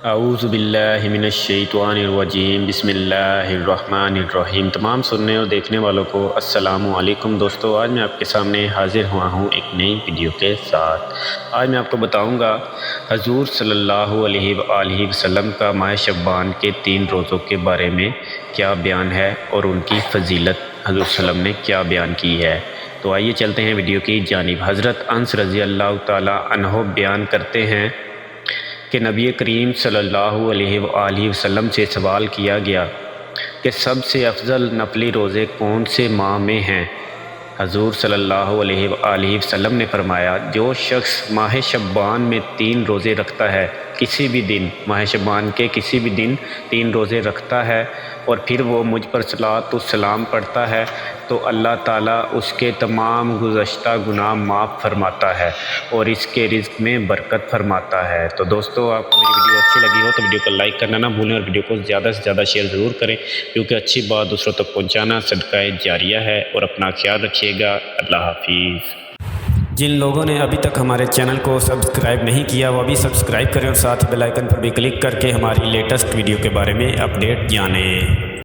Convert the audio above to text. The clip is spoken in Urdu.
اعوذ باللہ من الشیطان الرجیم، بسم اللہ الرحمن الرحیم۔ تمام سننے اور دیکھنے والوں کو السلام علیکم دوستو، آج میں آپ کے سامنے حاضر ہوا ہوں ایک نئی ویڈیو کے ساتھ۔ آج میں آپ کو بتاؤں گا حضور صلی اللہ علیہ وآلہ وسلم کا ماہ شعبان کے 3 روزوں کے بارے میں کیا بیان ہے اور ان کی فضیلت حضور صلی اللہ علیہ وسلم نے کیا بیان کی ہے۔ تو آئیے چلتے ہیں ویڈیو کی جانب۔ حضرت انس رضی اللہ تعالیٰ عنہ بیان کرتے ہیں کہ نبی کریم صلی اللہ علیہ وآلہ وسلم سے سوال کیا گیا کہ سب سے افضل نفلی روزے کون سے ماہ میں ہیں؟ حضور صلی اللہ علیہ وآلہ وسلم نے فرمایا، جو شخص ماہ شعبان میں 3 روزے رکھتا ہے، کسی بھی دن ماہ شعبان کے کسی بھی دن 3 روزے رکھتا ہے اور پھر وہ مجھ پر صلاۃ السلام پڑھتا ہے تو اللہ تعالیٰ اس کے تمام گزشتہ گناہ معاف فرماتا ہے اور اس کے رزق میں برکت فرماتا ہے۔ تو دوستو، آپ کو میری ویڈیو اچھی لگی ہو تو ویڈیو کو لائک کرنا نہ بھولیں اور ویڈیو کو زیادہ سے زیادہ شیئر ضرور کریں، کیونکہ اچھی بات دوسروں تک پہنچانا صدقہ جاریہ ہے۔ اور اپنا خیال رکھیے گا۔ اللہ حافظ۔ جن لوگوں نے ابھی تک ہمارے چینل کو سبسکرائب نہیں کیا وہ ابھی سبسکرائب کریں اور ساتھ ہی بیل آئیکن پر بھی کلک کر کے ہماری لیٹسٹ ویڈیو کے بارے میں اپڈیٹ جانیں۔